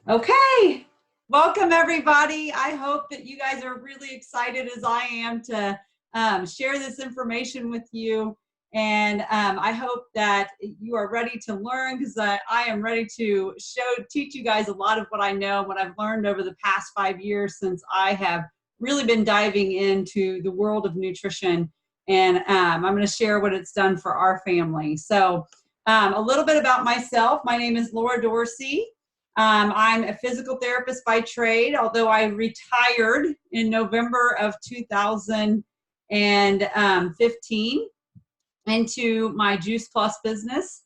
Okay, welcome everybody. I hope that you guys are really excited as I am to share this information with you. And I hope that you are ready to learn because I am ready to teach you guys a lot of what I know, what I've learned over the past 5 years since I have really been diving into the world of nutrition. And I'm going to share what it's done for our family. So a little bit about myself. My name is Laura Dorsey. I'm a physical therapist by trade, although I retired in November of 2015 into my Juice Plus business.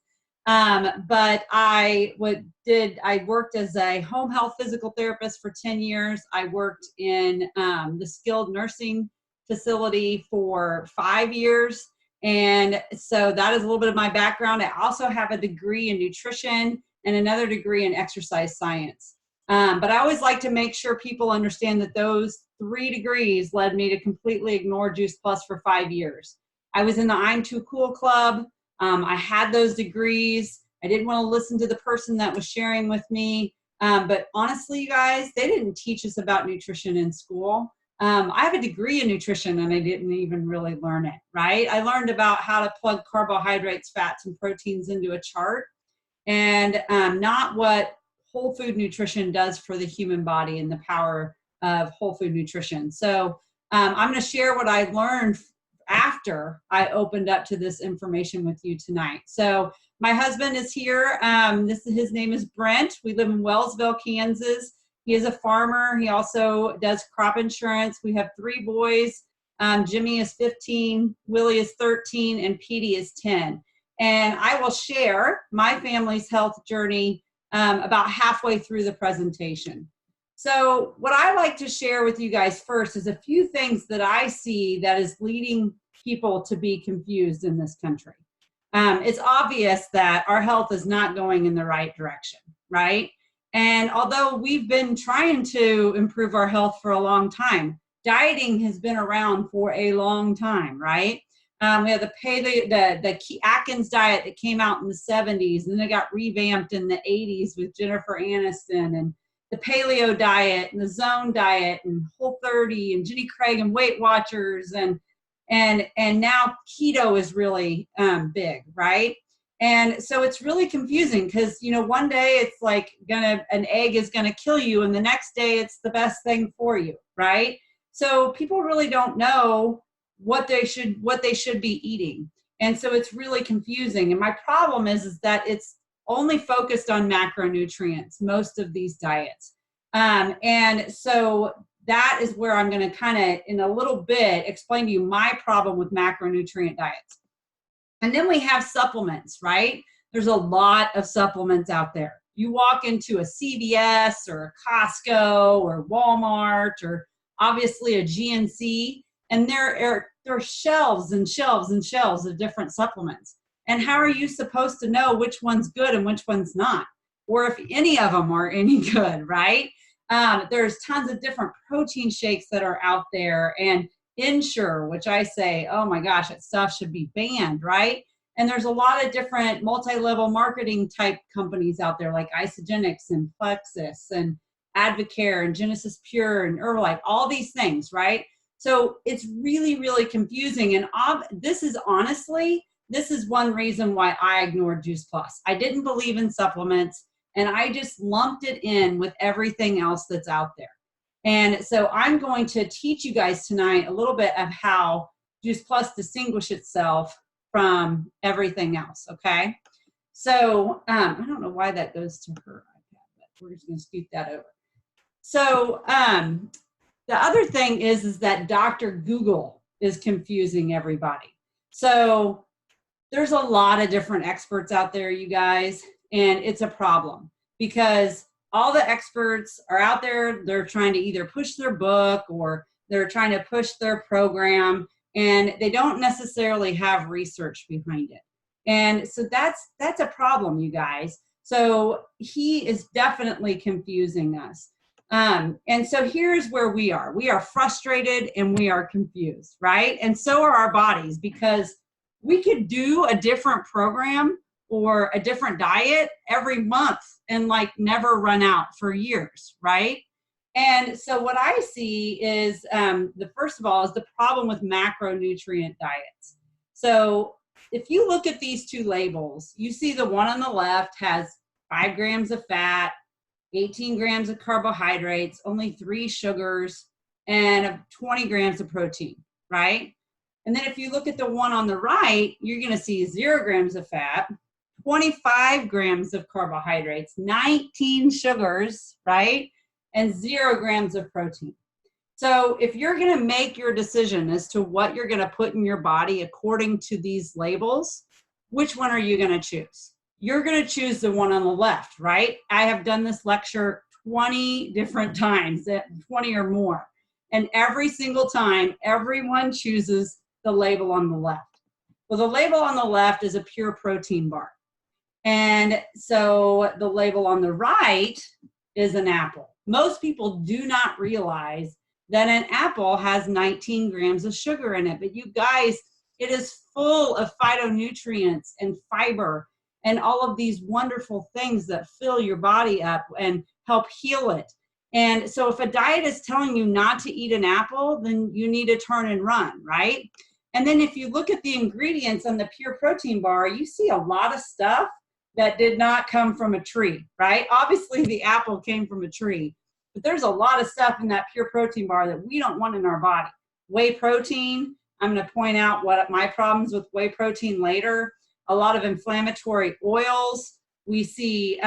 But I worked as a home health physical therapist for 10 years. I worked in the skilled nursing facility for 5 years. And so that is a little bit of my background. I also have a degree in nutrition and another degree in exercise science. But I always like to make sure people understand that those 3 degrees led me to completely ignore Juice Plus for 5 years. I was in the I'm Too Cool Club. I had those degrees. I didn't want to listen to the person that was sharing with me. But honestly, you guys, they didn't teach us about nutrition in school. I have a degree in nutrition and I didn't even really learn it, right? I learned about how to plug carbohydrates, fats, and proteins into a chart and not what whole food nutrition does for the human body and the power of whole food nutrition. So I'm going to share what I learned after I opened up to this information with you tonight. So my husband is here. His name is Brent. We live in Wellsville, Kansas. He is a farmer. He also does crop insurance. We have 3 boys. Jimmy is 15, Willie is 13, and Petey is 10. And I will share my family's health journey about halfway through the presentation. So what I like to share with you guys first is a few things that I see that is leading people to be confused in this country. It's obvious that our health is not going in the right direction, right? And although we've been trying to improve our health for a long time, dieting has been around for a long time, right? We have the Atkins diet that came out in the 70s, and then it got revamped in the 80s with Jennifer Aniston, and the paleo diet and the zone diet and Whole30 and Jenny Craig and Weight Watchers and now keto is really big, right? And so it's really confusing because, one day it's like an egg is gonna kill you, and the next day it's the best thing for you, right? So people really don't know what they should be eating, and so it's really confusing. And my problem is that it's only focused on macronutrients, most of these diets. And so that is where I'm going to kind of, in a little bit, explain to you my problem with macronutrient diets. And then we have supplements, right? There's a lot of supplements out there. You walk into a CVS or a Costco or Walmart or obviously a GNC, and there are shelves and shelves and shelves of different supplements. And how are you supposed to know which one's good and which one's not? Or if any of them are any good, right? There's tons of different protein shakes that are out there, and Ensure, which I say, oh my gosh, that stuff should be banned, right? And there's a lot of different multi-level marketing type companies out there like Isagenix and Plexus and Advocare and Genesis Pure and Herbalife, all these things, right? So it's really, really confusing. And this is one reason why I ignored Juice Plus. I didn't believe in supplements, and I just lumped it in with everything else that's out there. And so I'm going to teach you guys tonight a little bit of how Juice Plus distinguishes itself from everything else, okay? So I don't know why that goes to her iPad, but we're just going to scoot that over. So the other thing is that Dr. Google is confusing everybody. So there's a lot of different experts out there, you guys, and it's a problem because all the experts are out there. They're trying to either push their book or they're trying to push their program, and they don't necessarily have research behind it. And so that's a problem, you guys. So he is definitely confusing us. And so here's where we are. We are frustrated and we are confused, right? And so are our bodies, because we could do a different program or a different diet every month and like never run out for years, right? And so what I see is the first of all is the problem with macronutrient diets. So if you look at these two labels, you see the one on the left has 5 grams of fat, 18 grams of carbohydrates, only 3 sugars, and 20 grams of protein, right? And then if you look at the one on the right, you're going to see 0 grams of fat, 25 grams of carbohydrates, 19 sugars, right? And 0 grams of protein. So if you're going to make your decision as to what you're going to put in your body according to these labels, which one are you going to choose? You're going to choose the one on the left, right? I have done this lecture 20 different times, 20 or more. And every single time, everyone chooses the label on the left. Well, the label on the left is a pure protein bar. And so the label on the right is an apple. Most people do not realize that an apple has 19 grams of sugar in it. But you guys, it is full of phytonutrients and fiber and all of these wonderful things that fill your body up and help heal it. And so if a diet is telling you not to eat an apple, then you need to turn and run, right? And then if you look at the ingredients on the pure protein bar, you see a lot of stuff that did not come from a tree, right? Obviously the apple came from a tree, but there's a lot of stuff in that pure protein bar that we don't want in our body. Whey protein, I'm going to point out what my problems with whey protein later. A lot of inflammatory oils. We see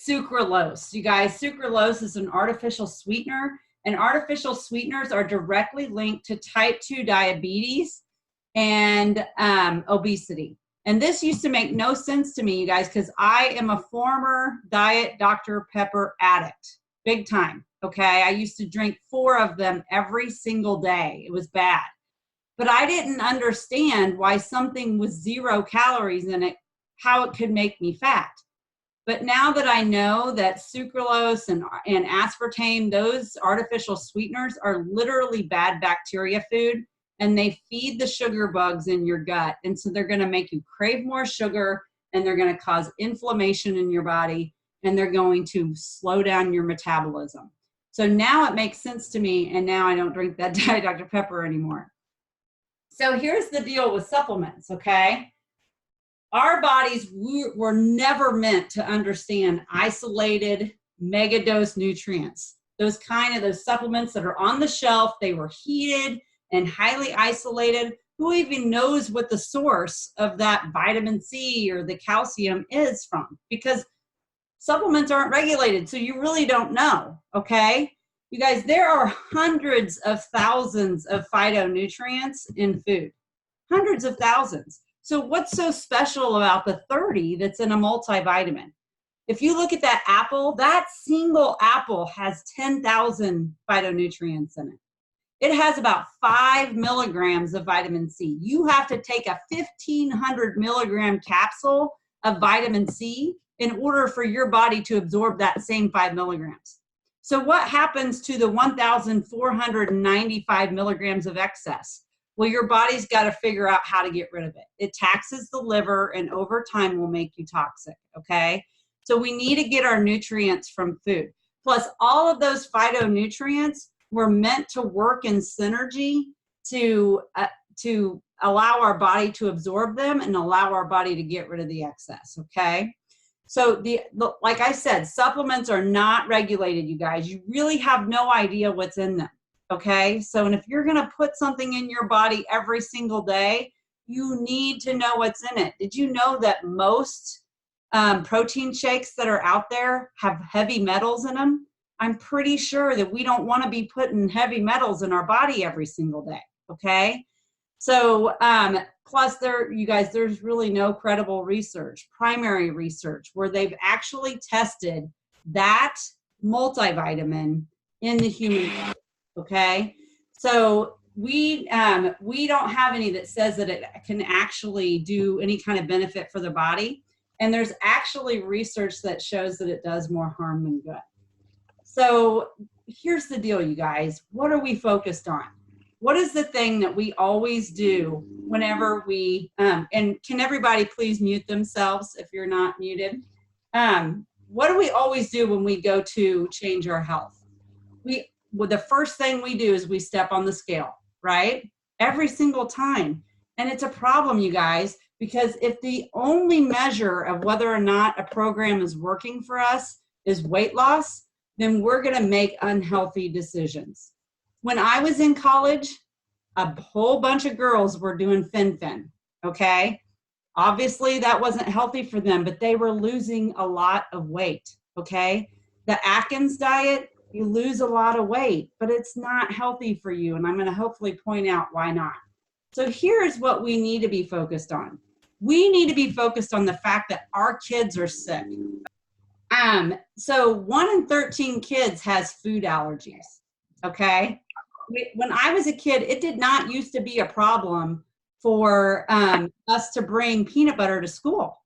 sucralose. You guys, sucralose is an artificial sweetener, and artificial sweeteners are directly linked to type 2 diabetes and obesity. And this used to make no sense to me, you guys, because I am a former Diet Dr. Pepper addict, big time, okay? I used to drink 4 of them every single day. It was bad. But I didn't understand why something with 0 calories in it, how it could make me fat. But now that I know that sucralose and aspartame, those artificial sweeteners are literally bad bacteria food, and they feed the sugar bugs in your gut. And so they're going to make you crave more sugar, and they're going to cause inflammation in your body, and they're going to slow down your metabolism. So now it makes sense to me, and now I don't drink that Diet Dr. Pepper anymore. So here's the deal with supplements, okay? Our bodies were never meant to understand isolated megadose nutrients. Those supplements that are on the shelf, they were heated and highly isolated. Who even knows what the source of that vitamin C or the calcium is from? Because supplements aren't regulated, so you really don't know, okay? You guys, there are hundreds of thousands of phytonutrients in food, hundreds of thousands. So what's so special about the 30 that's in a multivitamin? If you look at that apple, that single apple has 10,000 phytonutrients in it. It has about 5 milligrams of vitamin C. You have to take a 1,500 milligram capsule of vitamin C in order for your body to absorb that same 5 milligrams. So what happens to the 1,495 milligrams of excess? Well, your body's got to figure out how to get rid of it. It taxes the liver, and over time will make you toxic, okay? So we need to get our nutrients from food. Plus, all of those phytonutrients were meant to work in synergy to allow our body to absorb them and allow our body to get rid of the excess, okay? So like I said, supplements are not regulated, you guys. You really have no idea what's in them, okay? So, and if you're gonna put something in your body every single day, you need to know what's in it. Did you know that most protein shakes that are out there have heavy metals in them? I'm pretty sure that we don't wanna be putting heavy metals in our body every single day, okay? So, plus you guys, there's really no credible research, primary research, where they've actually tested that multivitamin in the human body, okay? So we don't have any that says that it can actually do any kind of benefit for the body. And there's actually research that shows that it does more harm than good. So here's the deal, you guys. What are we focused on? what is the thing that we always do whenever we, and can everybody please mute themselves if you're not muted? What do we always do when we go to change our health? Well, the first thing we do is we step on the scale, right? Every single time. And it's a problem, you guys, because if the only measure of whether or not a program is working for us is weight loss, then we're going to make unhealthy decisions. When I was in college, a whole bunch of girls were doing fen-phen, okay? Obviously, that wasn't healthy for them, but they were losing a lot of weight, okay? The Atkins diet, you lose a lot of weight, but it's not healthy for you, and I'm going to hopefully point out why not. So here's what we need to be focused on. We need to be focused on the fact that our kids are sick. So 1 in 13 kids has food allergies, okay? When I was a kid, it did not used to be a problem for us to bring peanut butter to school,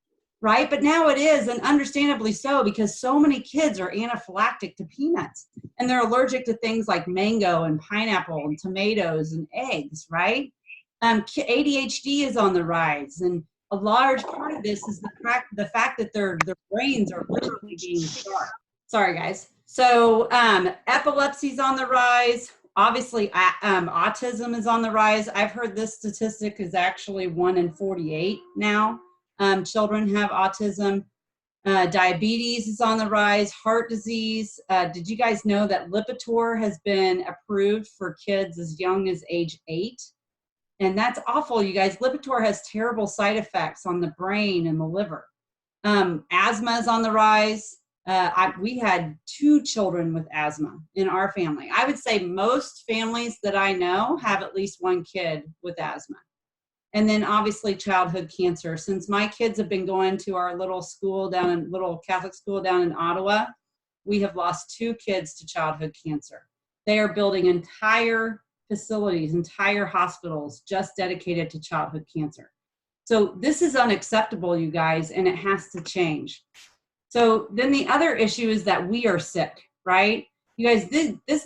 right? But now it is, and understandably so, because so many kids are anaphylactic to peanuts, and they're allergic to things like mango and pineapple and tomatoes and eggs, right? ADHD is on the rise, and a large part of this is the fact that their brains are literally being starved. Sorry, guys. So epilepsy is on the rise. Obviously, autism is on the rise. I've heard this statistic is actually 1 in 48 now. Children have autism. Diabetes is on the rise. Heart disease. Did you guys know that Lipitor has been approved for kids as young as age 8? And that's awful, you guys. Lipitor has terrible side effects on the brain and the liver. Asthma is on the rise. We had 2 children with asthma in our family. I would say most families that I know have at least 1 kid with asthma. And then obviously childhood cancer. Since my kids have been going to our little Catholic school down in Ottawa, we have lost 2 kids to childhood cancer. They are building entire facilities, entire hospitals just dedicated to childhood cancer. So this is unacceptable, you guys, and it has to change. So then the other issue is that we are sick, right? You guys,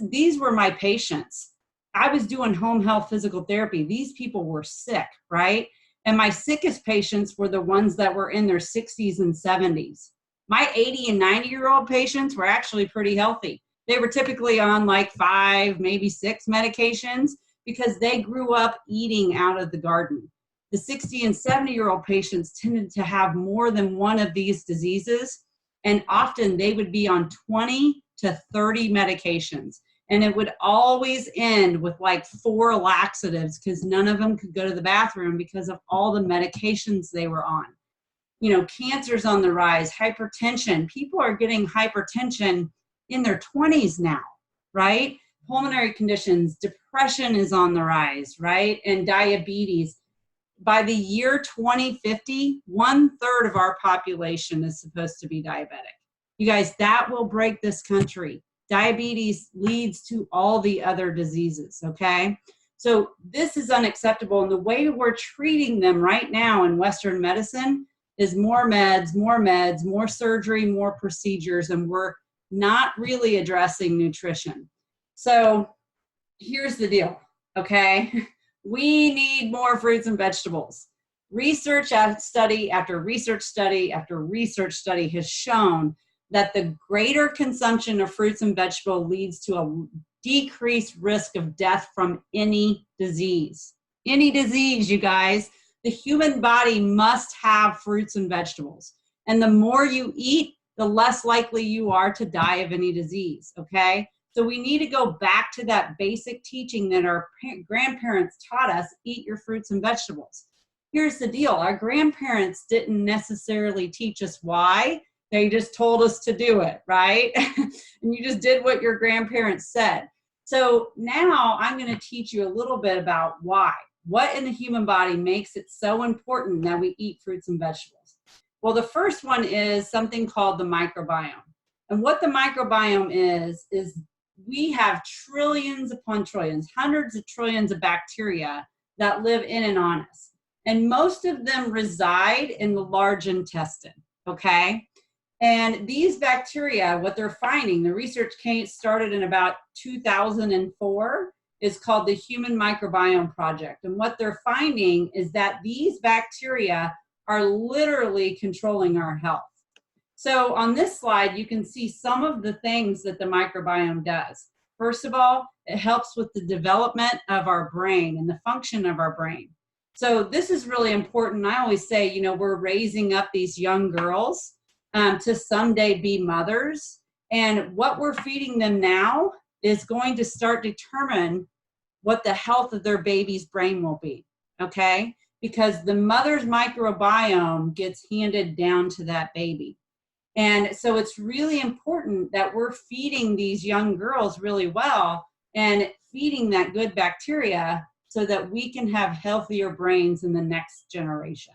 these were my patients. I was doing home health physical therapy. These people were sick, right? And my sickest patients were the ones that were in their 60s and 70s. My 80 and 90-year-old patients were actually pretty healthy. They were typically on like 5, maybe 6 medications because they grew up eating out of the garden. The 60 and 70-year-old patients tended to have more than one of these diseases, and often they would be on 20 to 30 medications. And it would always end with like 4 laxatives because none of them could go to the bathroom because of all the medications they were on. You know, cancer's on the rise, hypertension. People are getting hypertension in their 20s now, right? Pulmonary conditions, depression is on the rise, right? And diabetes. By the year 2050, 1/3 of our population is supposed to be diabetic. You guys, that will break this country. Diabetes leads to all the other diseases, okay? So this is unacceptable. And the way we're treating them right now in Western medicine is more meds, more surgery, more procedures, and we're not really addressing nutrition. So here's the deal, okay? We need more fruits and vegetables. Research study after research study after research study has shown that the greater consumption of fruits and vegetables leads to a decreased risk of death from any disease. Any disease, you guys. The human body must have fruits and vegetables. And the more you eat, the less likely you are to die of any disease, okay? So we need to go back to that basic teaching that our grandparents taught us: eat your fruits and vegetables. Here's the deal. Our grandparents didn't necessarily teach us why. They just told us to do it, right? And you just did what your grandparents said. So now I'm going to teach you a little bit about why. What in the human body makes it so important that we eat fruits and vegetables? Well, the first one is something called the microbiome. And what the microbiome is we have trillions upon trillions, hundreds of trillions of bacteria that live in and on us. And most of them reside in the large intestine, okay? And these bacteria, what they're finding, the research started in about 2004, is called the Human Microbiome Project. And what they're finding is that these bacteria are literally controlling our health. So on this slide, you can see some of the things that the microbiome does. First of all, it helps with the development of our brain and the function of our brain. So this is really important. I always say, you know, we're raising up these young girls to someday be mothers. And what we're feeding them now is going to start determine what the health of their baby's brain will be, okay? Because the mother's microbiome gets handed down to that baby. And so it's really important that we're feeding these young girls really well and feeding that good bacteria so that we can have healthier brains in the next generation.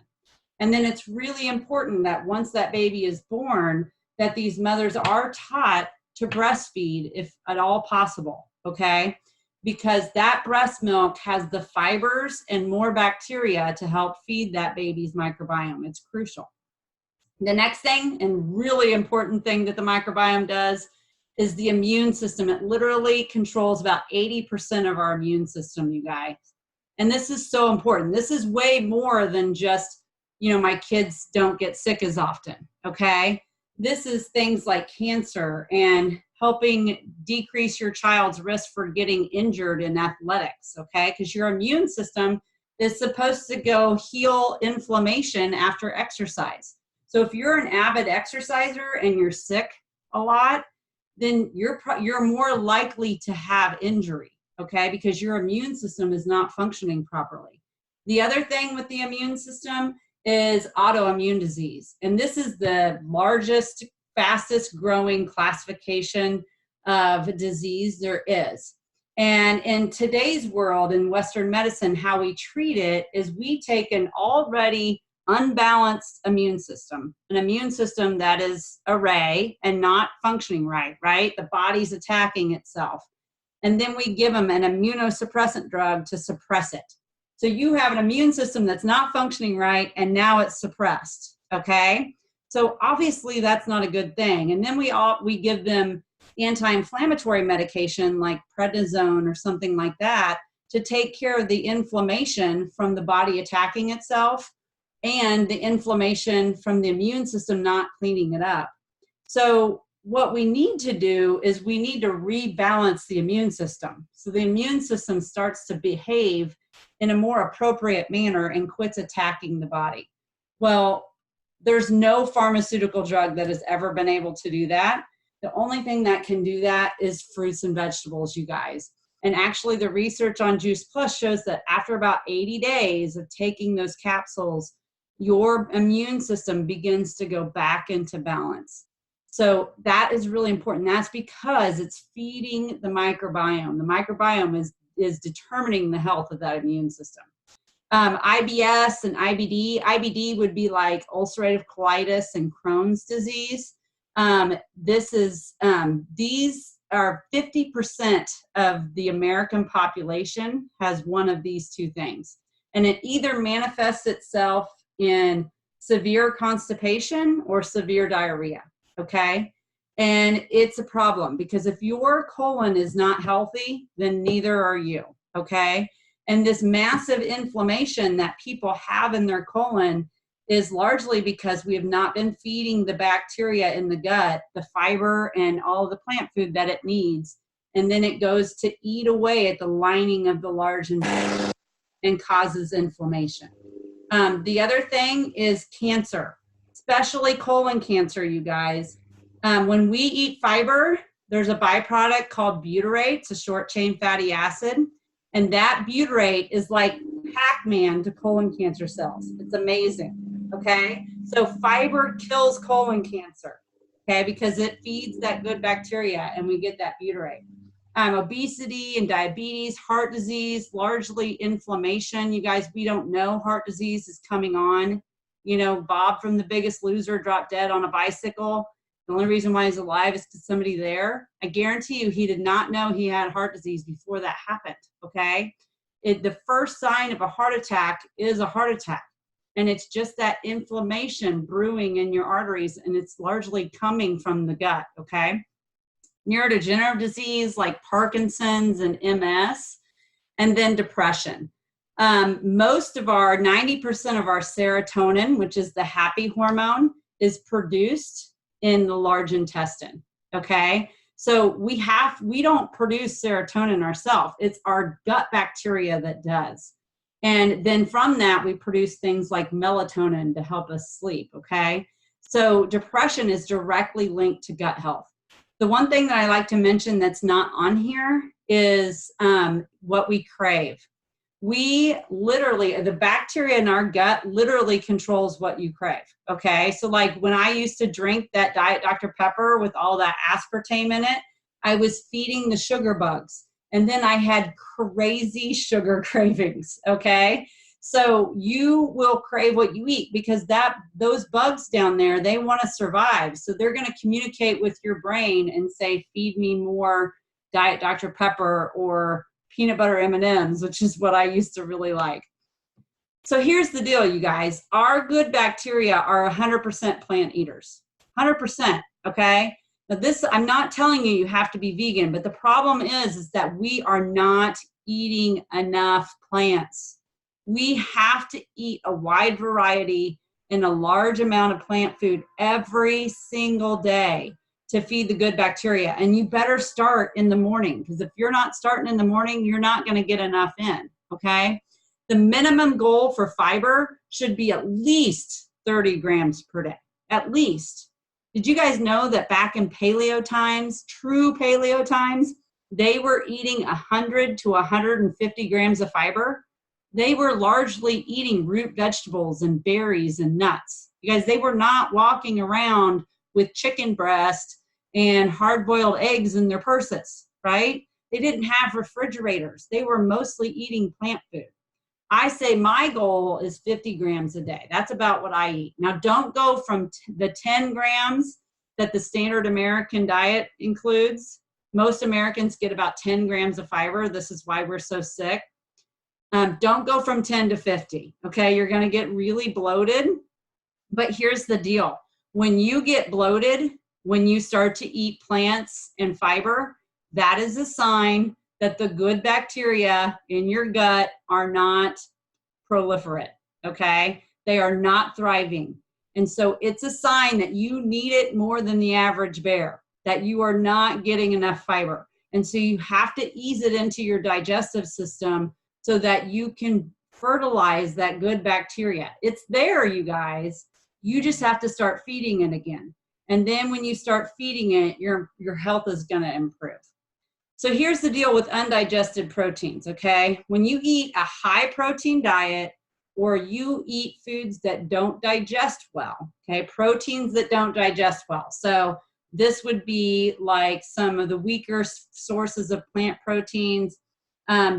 And then it's really important that once that baby is born, that these mothers are taught to breastfeed if at all possible, okay? Because that breast milk has the fibers and more bacteria to help feed that baby's microbiome. It's crucial. The next thing, and really important thing that the microbiome does, is the immune system. It literally controls about 80% of our immune system, you guys. And this is so important. This is way more than just, you know, my kids don't get sick as often, okay? This is things like cancer and helping decrease your child's risk for getting injured in athletics, okay? Because your immune system is supposed to go heal inflammation after exercise. So if you're an avid exerciser and you're sick a lot, then you're more likely to have injury, okay? Because your immune system is not functioning properly. The other thing with the immune system is autoimmune disease. And this is the largest, fastest growing classification of disease there is. And in today's world, in Western medicine, how we treat it is we take an already unbalanced immune system, an immune system that is array and not functioning right? The body's attacking itself. And then we give them an immunosuppressant drug to suppress it. So you have an immune system that's not functioning right, and now it's suppressed, okay? So obviously that's not a good thing. And then we give them anti-inflammatory medication like prednisone or something like that to take care of the inflammation from the body attacking itself and the inflammation from the immune system not cleaning it up. So what we need to do is we need to rebalance the immune system. So the immune system starts to behave in a more appropriate manner and quits attacking the body. Well, there's no pharmaceutical drug that has ever been able to do that. The only thing that can do that is fruits and vegetables, you guys. And actually the research on Juice Plus shows that after about 80 days of taking those capsules, your immune system begins to go back into balance. So that is really important. That's because it's feeding the microbiome. The microbiome is determining the health of that immune system. IBS and IBD. IBD would be like ulcerative colitis and Crohn's disease. These are 50% of the American population has one of these two things. And it either manifests itself in severe constipation or severe diarrhea, okay? And it's a problem because if your colon is not healthy, then neither are you, okay? And this massive inflammation that people have in their colon is largely because we have not been feeding the bacteria in the gut, the fiber and all the plant food that it needs. And then it goes to eat away at the lining of the large intestine and causes inflammation. The other thing is cancer, especially colon cancer, you guys. When we eat fiber, there's a byproduct called butyrate. It's a short chain fatty acid. And that butyrate is like Pac-Man to colon cancer cells. It's amazing, okay? So fiber kills colon cancer, okay? Because it feeds that good bacteria and we get that butyrate. Obesity and diabetes, heart disease, largely inflammation. You guys, we don't know heart disease is coming on. You know, Bob from The Biggest Loser dropped dead on a bicycle. The only reason why he's alive is because somebody there. I guarantee you he did not know he had heart disease before that happened, okay? The first sign of a heart attack is a heart attack. And it's just that inflammation brewing in your arteries, and it's largely coming from the gut, okay? Neurodegenerative disease like Parkinson's and MS. and then depression. Most of our 90% of our serotonin, which is the happy hormone, is produced in the large intestine. Okay, so we don't produce serotonin ourselves. It's our gut bacteria that does. And then from that, we produce things like melatonin to help us sleep. Okay, so depression is directly linked to gut health. The one thing that I like to mention that's not on here is what we crave. We literally, the bacteria in our gut literally controls what you crave. Okay, so like when I used to drink that Diet Dr. Pepper with all that aspartame in it, I was feeding the sugar bugs, and then I had crazy sugar cravings. Okay, so you will crave what you eat because those bugs down there, they want to survive. So they're going to communicate with your brain and say, feed me more Diet Dr. Pepper or peanut butter M&Ms, which is what I used to really like. So here's the deal, you guys. Our good bacteria are 100% plant eaters. 100%, okay? Now this, I'm not telling you have to be vegan, but the problem is that we are not eating enough plants. We have to eat a wide variety and a large amount of plant food every single day to feed the good bacteria. And you better start in the morning, because if you're not starting in the morning, you're not going to get enough in, okay? The minimum goal for fiber should be at least 30 grams per day, at least. Did you guys know that back in paleo times, true paleo times, they were eating 100 to 150 grams of fiber? They were largely eating root vegetables and berries and nuts. You guys, they were not walking around with chicken breast and hard-boiled eggs in their purses, right? They didn't have refrigerators. They were mostly eating plant food. I say my goal is 50 grams a day. That's about what I eat. Now, don't go from the 10 grams that the standard American diet includes. Most Americans get about 10 grams of fiber. This is why we're so sick. Don't go from 10 to 50, okay? You're gonna get really bloated, but here's the deal. When you get bloated, when you start to eat plants and fiber, that is a sign that the good bacteria in your gut are not proliferate, okay? They are not thriving. And so it's a sign that you need it more than the average bear, that you are not getting enough fiber. And so you have to ease it into your digestive system so that you can fertilize that good bacteria. It's there, you guys. You just have to start feeding it again. And then when you start feeding it, your health is gonna improve. So here's the deal with undigested proteins, okay? When you eat a high protein diet or you eat foods that don't digest well, okay? Proteins that don't digest well. So this would be like some of the weaker sources of plant proteins.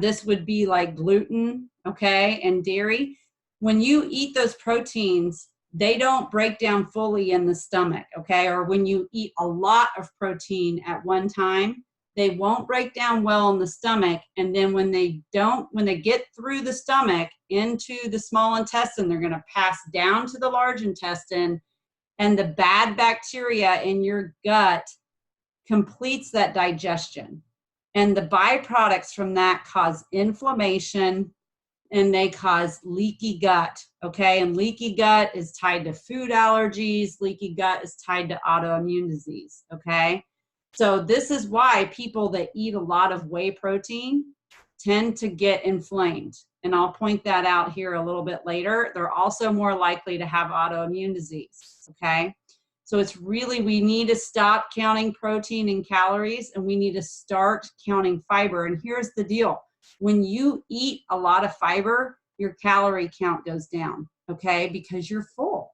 This would be like gluten, okay, and dairy. When you eat those proteins, they don't break down fully in the stomach, okay? Or when you eat a lot of protein at one time, they won't break down well in the stomach. And then when they get through the stomach into the small intestine, they're gonna pass down to the large intestine, and the bad bacteria in your gut completes that digestion. And the byproducts from that cause inflammation, and they cause leaky gut, okay? And leaky gut is tied to food allergies. Leaky gut is tied to autoimmune disease, okay? So this is why people that eat a lot of whey protein tend to get inflamed. And I'll point that out here a little bit later. They're also more likely to have autoimmune disease, okay? So it's really, we need to stop counting protein and calories, and we need to start counting fiber. And here's the deal. When you eat a lot of fiber, your calorie count goes down, okay? Because you're full.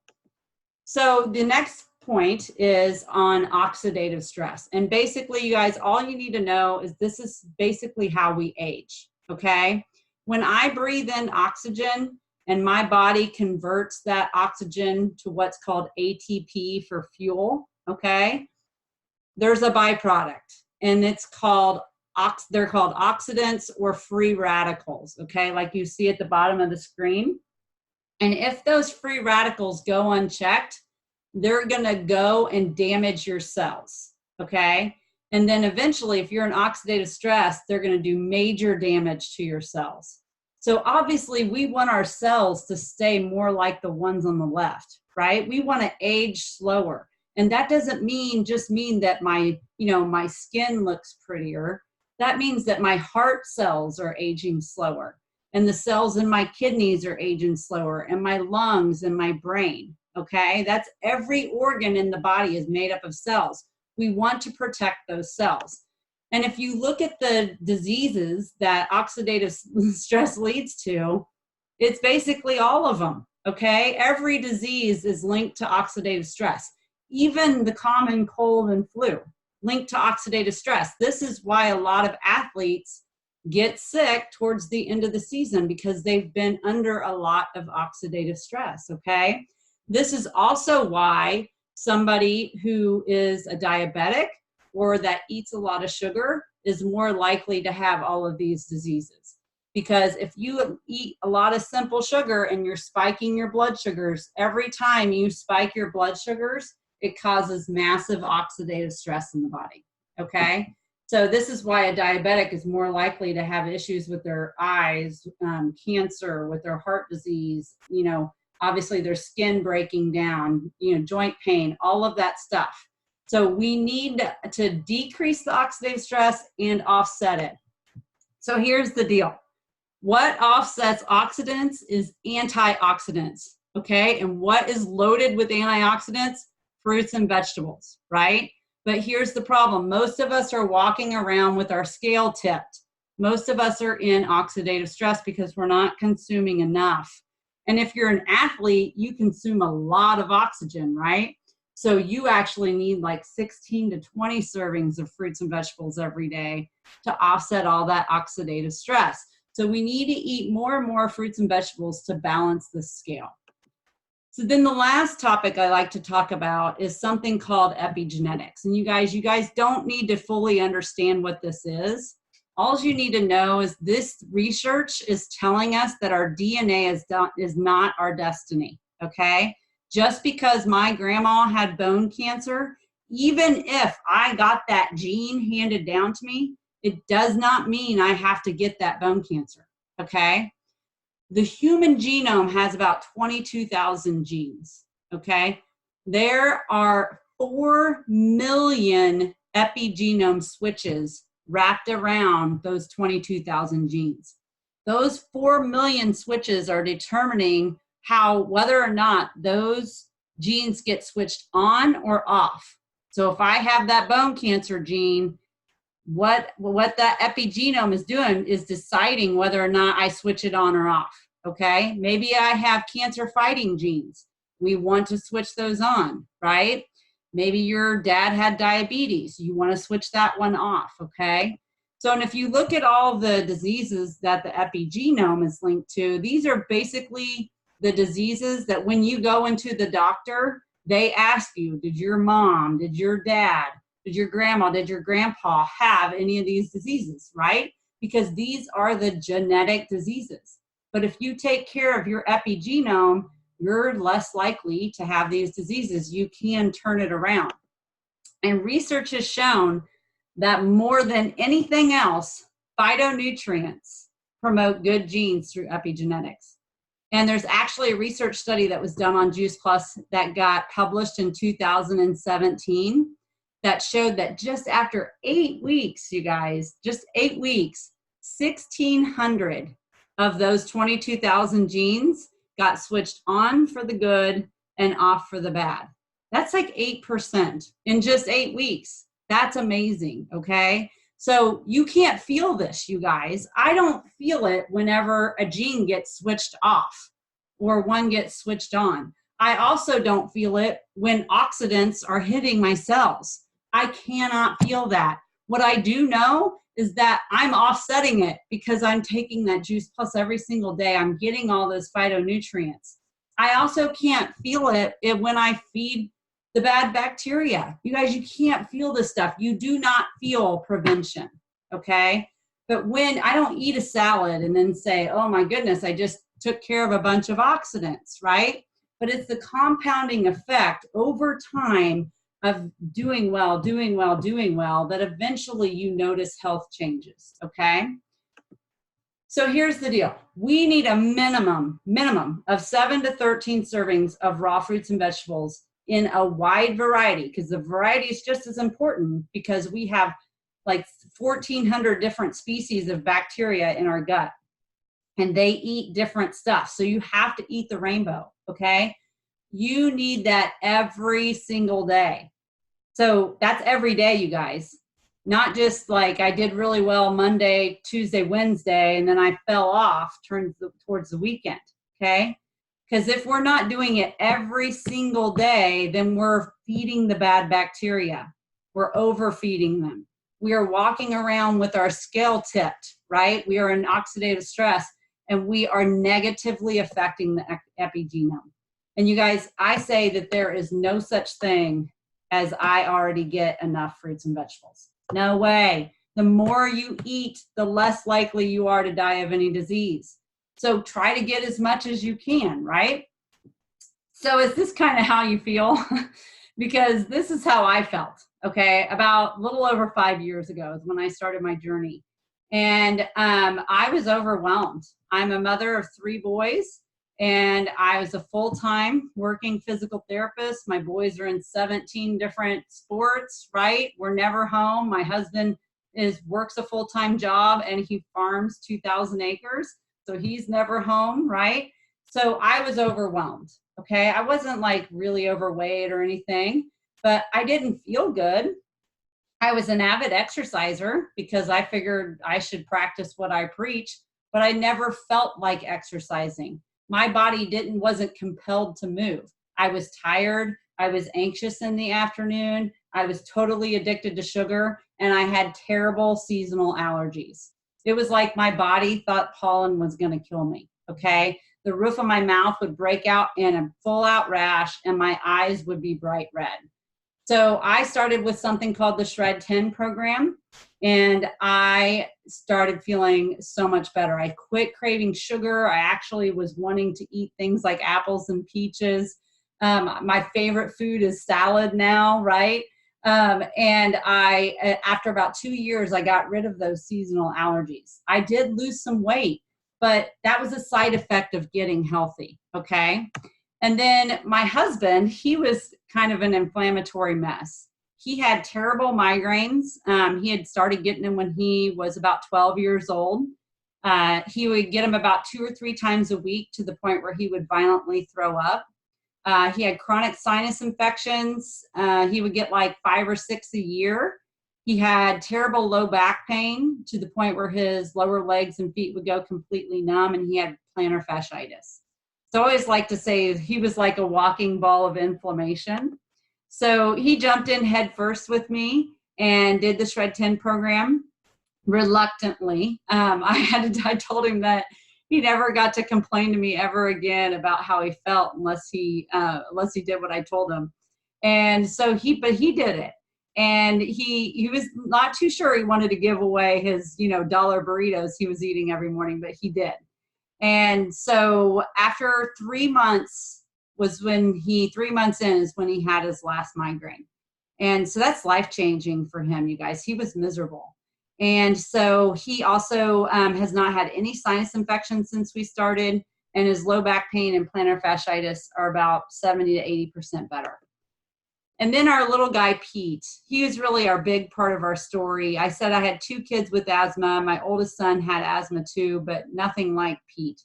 So the next point is on oxidative stress. And basically, you guys, all you need to know is this is basically how we age, okay? When I breathe in oxygen and my body converts that oxygen to what's called ATP for fuel, okay? There's a byproduct, and it's called they're called oxidants or free radicals, okay? Like you see at the bottom of the screen. And if those free radicals go unchecked, they're gonna go and damage your cells, okay? And then eventually, if you're in oxidative stress, they're going to do major damage to your cells. So obviously, we want our cells to stay more like the ones on the left, right? We want to age slower. And that doesn't just mean that my skin looks prettier. That means that my heart cells are aging slower, and the cells in my kidneys are aging slower, and my lungs and my brain, okay? That's every organ in the body is made up of cells. We want to protect those cells. And if you look at the diseases that oxidative stress leads to, it's basically all of them, okay? Every disease is linked to oxidative stress. Even the common cold and flu linked to oxidative stress. This is why a lot of athletes get sick towards the end of the season, because they've been under a lot of oxidative stress, okay? This is also why somebody who is a diabetic or that eats a lot of sugar is more likely to have all of these diseases. Because if you eat a lot of simple sugar and you're spiking your blood sugars, every time you spike your blood sugars, it causes massive oxidative stress in the body, okay? So this is why a diabetic is more likely to have issues with their eyes, cancer, with their heart disease, obviously their skin breaking down, joint pain, all of that stuff. So we need to decrease the oxidative stress and offset it. So here's the deal. What offsets oxidants is antioxidants, okay? And what is loaded with antioxidants? Fruits and vegetables, right? But here's the problem. Most of us are walking around with our scale tipped. Most of us are in oxidative stress because we're not consuming enough. And if you're an athlete, you consume a lot of oxygen, right? So you actually need like 16 to 20 servings of fruits and vegetables every day to offset all that oxidative stress. So we need to eat more and more fruits and vegetables to balance this scale. So then the last topic I like to talk about is something called epigenetics. And you guys don't need to fully understand what this is. All you need to know is this research is telling us that our DNA is not our destiny, okay? Just because my grandma had bone cancer, even if I got that gene handed down to me, it does not mean I have to get that bone cancer, okay? The human genome has about 22,000 genes, okay? There are 4 million epigenome switches wrapped around those 22,000 genes. Those 4 million switches are determining whether or not those genes get switched on or off. So if I have that bone cancer gene, what that epigenome is doing is deciding whether or not I switch it on or off, okay? Maybe I have cancer fighting genes. We want to switch those on, right? Maybe your dad had diabetes. You want to switch that one off, okay? So, and if you look at all the diseases that the epigenome is linked to, these are basically the diseases that when you go into the doctor, they ask you, did your mom, did your dad, did your grandma, did your grandpa have any of these diseases, right? Because these are the genetic diseases. But if you take care of your epigenome, you're less likely to have these diseases. You can turn it around. And research has shown that more than anything else, phytonutrients promote good genes through epigenetics. And there's actually a research study that was done on Juice Plus that got published in 2017 that showed that just after 8 weeks, you guys, just 8 weeks, 1,600 of those 22,000 genes got switched on for the good and off for the bad. That's like 8% in just 8 weeks. That's amazing, okay? So you can't feel this, you guys. I don't feel it whenever a gene gets switched off or one gets switched on. I also don't feel it when oxidants are hitting my cells. I cannot feel that. What I do know is that I'm offsetting it because I'm taking that Juice Plus every single day. I'm getting all those phytonutrients. I also can't feel it when I feed the bad bacteria. You guys, you can't feel this stuff. You do not feel prevention, okay? But when I don't eat a salad and then say, oh my goodness, I just took care of a bunch of oxidants, right? But it's the compounding effect over time of doing well, doing well, doing well, that eventually you notice health changes, okay? So here's the deal. We need a minimum of 7 to 13 servings of raw fruits and vegetables in a wide variety, because the variety is just as important, because we have like 1,400 different species of bacteria in our gut, and they eat different stuff. So you have to eat the rainbow, okay? You need that every single day. So that's every day, you guys. Not just like I did really well Monday, Tuesday, Wednesday, and then I fell off towards the weekend, okay? Because if we're not doing it every single day, then we're feeding the bad bacteria. We're overfeeding them. We are walking around with our scale tipped, right? We are in oxidative stress, and we are negatively affecting the epigenome. And you guys, I say that there is no such thing as I already get enough fruits and vegetables. No way. The more you eat, the less likely you are to die of any disease. So try to get as much as you can, right? So is this kind of how you feel? Because this is how I felt, okay? About a little over 5 years ago is when I started my journey. And I was overwhelmed. I'm a mother of 3 boys, and I was a full-time working physical therapist. My boys are in 17 different sports, right? We're never home. My husband works a full-time job, and he farms 2,000 acres. So he's never home, right? So I was overwhelmed, okay? I wasn't like really overweight or anything, but I didn't feel good. I was an avid exerciser because I figured I should practice what I preach, but I never felt like exercising. My body wasn't compelled to move. I was tired. I was anxious in the afternoon. I was totally addicted to sugar, and I had terrible seasonal allergies. It was like my body thought pollen was going to kill me, okay? The roof of my mouth would break out in a full-out rash, and my eyes would be bright red. So I started with something called the Shred 10 program, and I started feeling so much better. I quit craving sugar. I actually was wanting to eat things like apples and peaches. My favorite food is salad now, right? And after about 2 years, I got rid of those seasonal allergies. I did lose some weight, but that was a side effect of getting healthy, okay? And then my husband, he was kind of an inflammatory mess. He had terrible migraines. He had started getting them when he was about 12 years old. He would get them about 2 or 3 times a week, to the point where he would violently throw up. He had chronic sinus infections. He would get like 5 or 6 a year. He had terrible low back pain, to the point where his lower legs and feet would go completely numb, and he had plantar fasciitis. So I always like to say he was like a walking ball of inflammation. So he jumped in head first with me and did the Shred 10 program reluctantly. I told him that he never got to complain to me ever again about how he felt unless he did what I told him. And so he did it. And he was not too sure he wanted to give away his, dollar burritos he was eating every morning, but he did. And so after 3 months is when he had his last migraine. And so that's life-changing for him, you guys. He was miserable. And so he also has not had any sinus infections since we started, and his low back pain and plantar fasciitis are about 70 to 80% better. And then our little guy, Pete, he was really our big part of our story. I said I had 2 kids with asthma. My oldest son had asthma too, but nothing like Pete.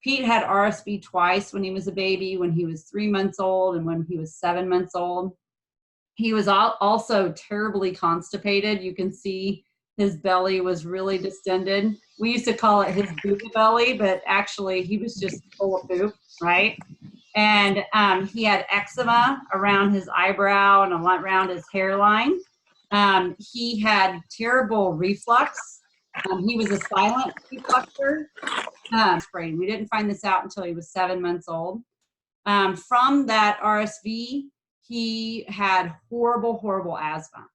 Pete had RSV twice when he was a baby, when he was 3 months old and when he was 7 months old. He was also terribly constipated. You can see his belly was really distended. We used to call it his boob belly, but actually he was just full of poop, right? And he had eczema around his eyebrow and around his hairline. He had terrible reflux. He was a silent refluxer. We didn't find this out until he was 7 months old. From that RSV, he had horrible, horrible asthma.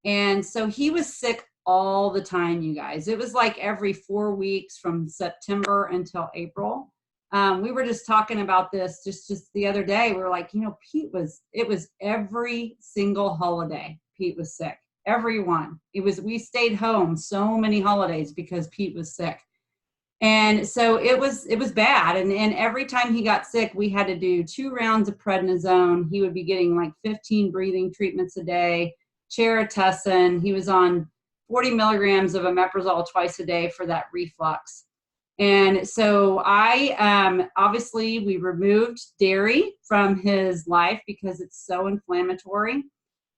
And so he was sick all the time, you guys. It was like every 4 weeks from September until April. We were just talking about this just the other day. We were like, you know, it was every single holiday Pete was sick. Everyone. We stayed home so many holidays because Pete was sick. And so it was bad. And every time he got sick, we had to do 2 rounds of prednisone. He would be getting like 15 breathing treatments a day, Cherotessin. He was on 40 milligrams of omeprazole twice a day for that reflux. And so obviously we removed dairy from his life because it's so inflammatory.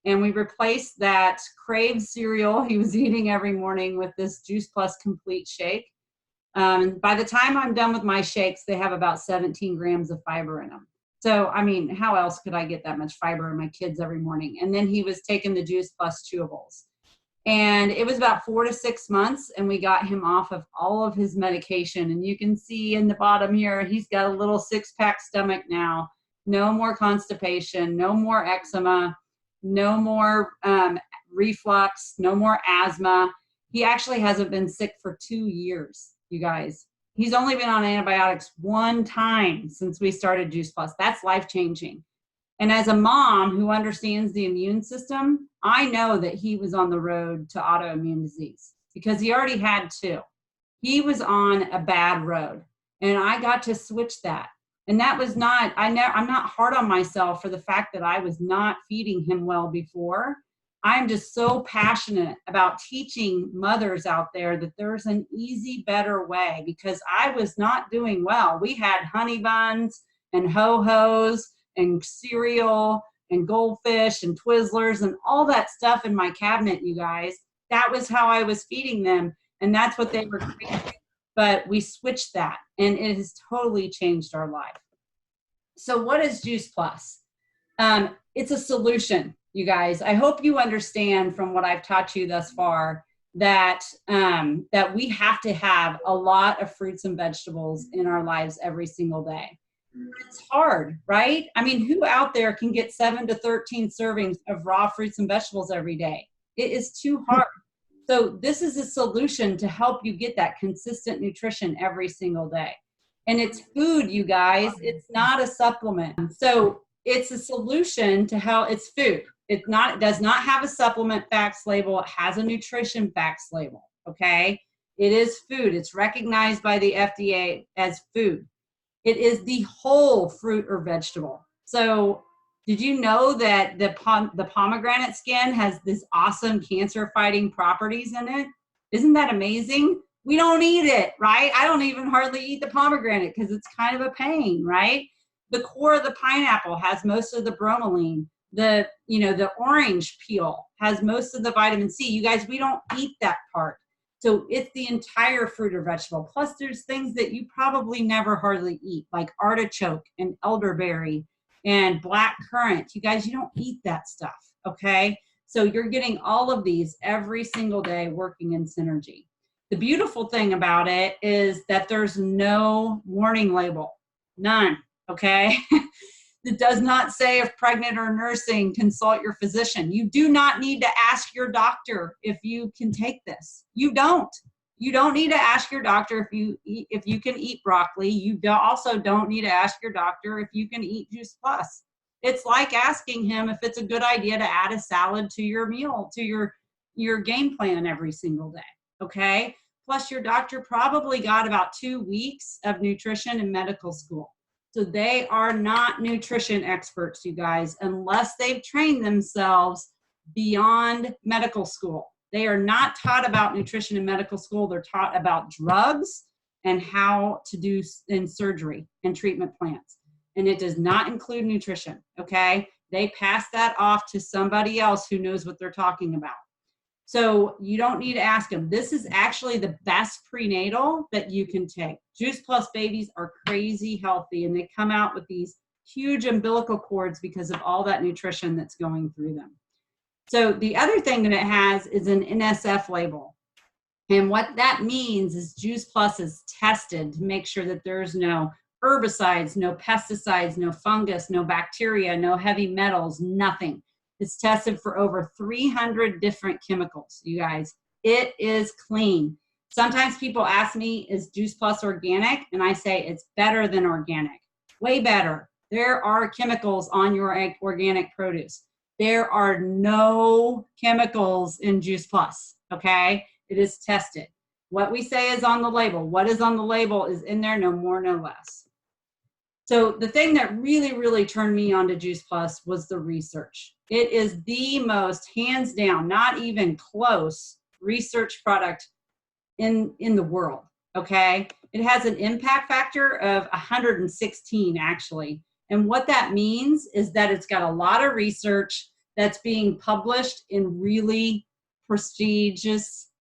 And we replaced that Crave cereal he was eating every morning with this Juice Plus Complete Shake. By the time I'm done with my shakes, they have about 17 grams of fiber in them. So, I mean, how else could I get that much fiber in my kids every morning? And then he was taking the Juice Plus chewables. And it was about 4 to 6 months, and we got him off of all of his medication. And you can see in the bottom here, he's got a little 6-pack stomach now. No more constipation, no more eczema, no more reflux, no more asthma. He actually hasn't been sick for 2 years, you guys. He's only been on antibiotics 1 time since we started Juice Plus. That's life-changing. And as a mom who understands the immune system, I know that he was on the road to autoimmune disease because he already had 2. He was on a bad road, and I got to switch that. And that was not, I'm not hard on myself for the fact that I was not feeding him well before. I'm just so passionate about teaching mothers out there that there's an easy, better way, because I was not doing well. We had honey buns and ho-hos and cereal and goldfish and Twizzlers and all that stuff in my cabinet, you guys. That was how I was feeding them, and that's what they were craving. But we switched that, and it has totally changed our life. So what is Juice Plus? It's a solution, you guys. I hope you understand from what I've taught you thus far that that we have to have a lot of fruits and vegetables in our lives every single day. It's hard, right? I mean, who out there can get 7 to 13 servings of raw fruits and vegetables every day? It is too hard. So this is a solution to help you get that consistent nutrition every single day. And it's food, you guys. It's not a supplement. So it's a solution to how it's food. It does not have a supplement facts label. It has a nutrition facts label, okay? It is food. It's recognized by the FDA as food. It is the whole fruit or vegetable. So did you know that the pomegranate skin has this awesome cancer-fighting properties in it? Isn't that amazing? We don't eat it, right? I don't even hardly eat the pomegranate because it's kind of a pain, right? The core of the pineapple has most of the bromelain. The orange peel has most of the vitamin C. You guys, we don't eat that part. So it's the entire fruit or vegetable. Plus there's things that you probably never hardly eat, like artichoke and elderberry and black currant. You guys, you don't eat that stuff, okay? So you're getting all of these every single day working in synergy. The beautiful thing about it is that there's no warning label, none, okay? It does not say if pregnant or nursing, consult your physician. You do not need to ask your doctor if you can take this. You don't. You don't need to ask your doctor if you can eat broccoli. You also don't need to ask your doctor if you can eat Juice Plus. It's like asking him if it's a good idea to add a salad to your meal, to your game plan every single day, okay? Plus your doctor probably got about 2 weeks of nutrition in medical school. So they are not nutrition experts, you guys, unless they've trained themselves beyond medical school. They are not taught about nutrition in medical school. They're taught about drugs and how to do in surgery and treatment plans. And it does not include nutrition, okay? They pass that off to somebody else who knows what they're talking about. So you don't need to ask them. This is actually the best prenatal that you can take. Juice Plus babies are crazy healthy, and they come out with these huge umbilical cords because of all that nutrition that's going through them. So the other thing that it has is an NSF label. And what that means is Juice Plus is tested to make sure that there's no herbicides, no pesticides, no fungus, no bacteria, no heavy metals, nothing. It's tested for over 300 different chemicals, you guys. It is clean. Sometimes people ask me, is Juice Plus organic? And I say it's better than organic, way better. There are chemicals on your organic produce. There are no chemicals in Juice Plus, okay? It is tested. What we say is on the label. What is on the label is in there, no more, no less. So the thing that really, really turned me on to Juice Plus was the research. It is the most, hands down, not even close, research product in the world, okay? It has an impact factor of 116, actually. And what that means is that it's got a lot of research that's being published in really prestigious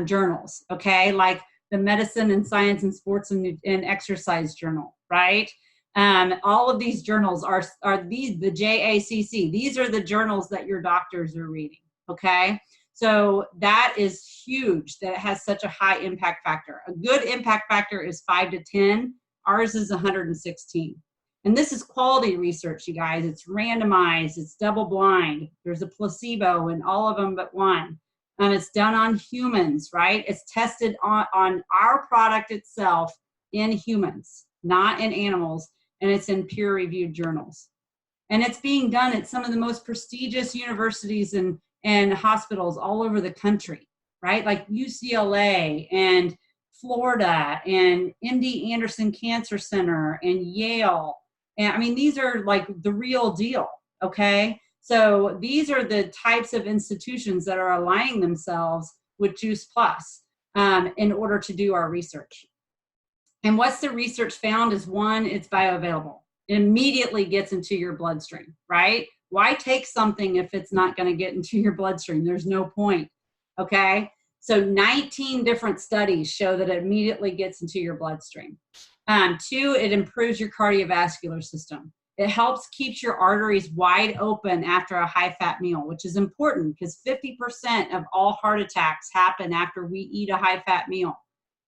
journals, okay? Like the Medicine and Science and Sports and Exercise Journal, right? All of these journals are these, the JACC. These are the journals that your doctors are reading, okay? So that is huge that it has such a high impact factor. A good impact factor is 5 to 10. Ours is 116. And this is quality research, you guys. It's randomized, it's double blind. There's a placebo in all of them but one. It's done on humans, right? It's tested on our product itself in humans, not in animals. And it's in peer-reviewed journals. And it's being done at some of the most prestigious universities and hospitals all over the country, right? Like UCLA and Florida and MD Anderson Cancer Center and Yale. And I mean, these are like the real deal, okay? So these are the types of institutions that are aligning themselves with Juice Plus in order to do our research. And what's the research found is, one, it's bioavailable. It immediately gets into your bloodstream, right? Why take something if it's not going to get into your bloodstream? There's no point, okay? So 19 different studies show that it immediately gets into your bloodstream. 2, it improves your cardiovascular system. It helps keep your arteries wide open after a high-fat meal, which is important because 50% of all heart attacks happen after we eat a high-fat meal,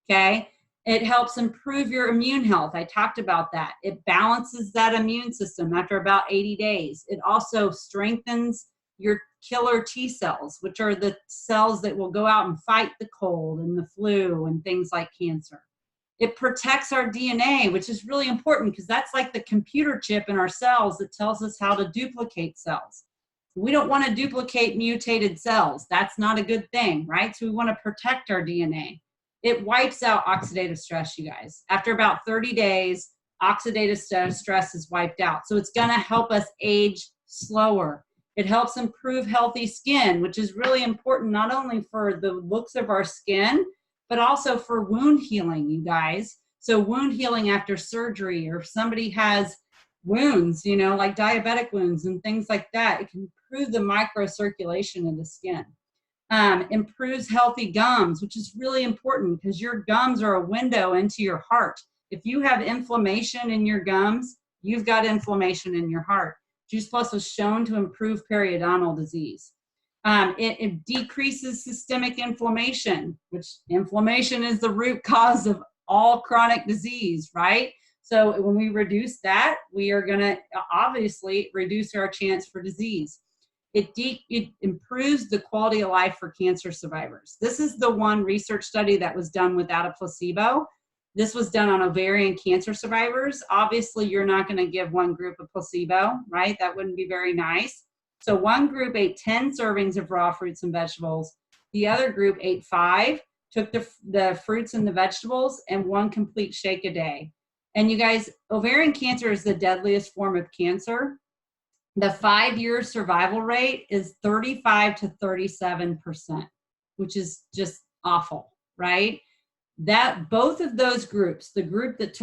okay? It helps improve your immune health. I talked about that. It balances that immune system after about 80 days. It also strengthens your killer T cells, which are the cells that will go out and fight the cold and the flu and things like cancer. It protects our DNA, which is really important because that's like the computer chip in our cells that tells us how to duplicate cells. We don't want to duplicate mutated cells. That's not a good thing, right? So we want to protect our DNA. It wipes out oxidative stress, you guys. After about 30 days, oxidative stress is wiped out. So it's going to help us age slower. It helps improve healthy skin, which is really important not only for the looks of our skin, but also for wound healing, you guys. So wound healing after surgery, or if somebody has wounds, you know, like diabetic wounds and things like that, it can improve the microcirculation of the skin. Improves healthy gums, which is really important because your gums are a window into your heart. If you have inflammation in your gums, you've got inflammation in your heart. Juice Plus was shown to improve periodontal disease. It decreases systemic inflammation, which inflammation is the root cause of all chronic disease, right? So when we reduce that, we are going to obviously reduce our chance for disease. It improves the quality of life for cancer survivors. This is the one research study that was done without a placebo. This was done on ovarian cancer survivors. Obviously, you're not going to give one group a placebo, right? That wouldn't be very nice. So one group ate 10 servings of raw fruits and vegetables. The other group ate 5, took the fruits and the vegetables, and 1 complete shake a day. And you guys, ovarian cancer is the deadliest form of cancer. The 5-year survival rate is 35 to 37%, which is just awful, right? That both of those groups, the group that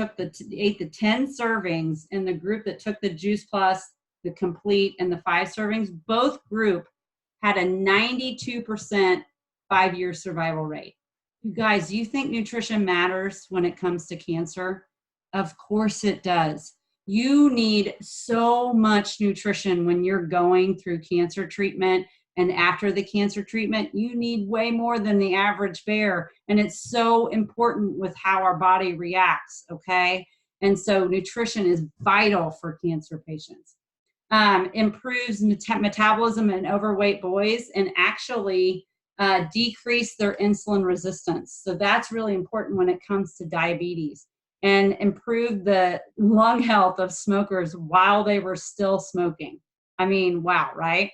ate the 10 servings and the group that took the Juice Plus, the complete, and the 5 servings, both group had a 92% 5-year survival rate. You guys, do you think nutrition matters when it comes to cancer? Of course it does. You need so much nutrition when you're going through cancer treatment, and after the cancer treatment, you need way more than the average bear. And it's so important with how our body reacts, okay? And so nutrition is vital for cancer patients. Improves metabolism in overweight boys, and actually decrease their insulin resistance. So that's really important when it comes to diabetes, and improve the lung health of smokers while they were still smoking. I mean, wow, right?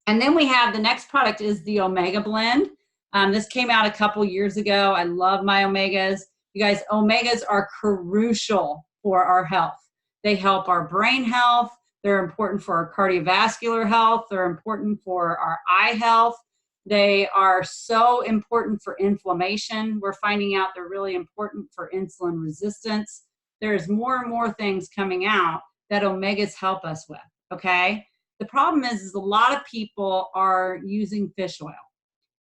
And then we have the next product is the Omega Blend. This came out a couple years ago. I love my Omegas. You guys, Omegas are crucial for our health. They help our brain health. They're important for our cardiovascular health. They're important for our eye health. They are so important for inflammation. We're finding out they're really important for insulin resistance. There's more and more things coming out that Omegas help us with, okay? The problem is a lot of people are using fish oil.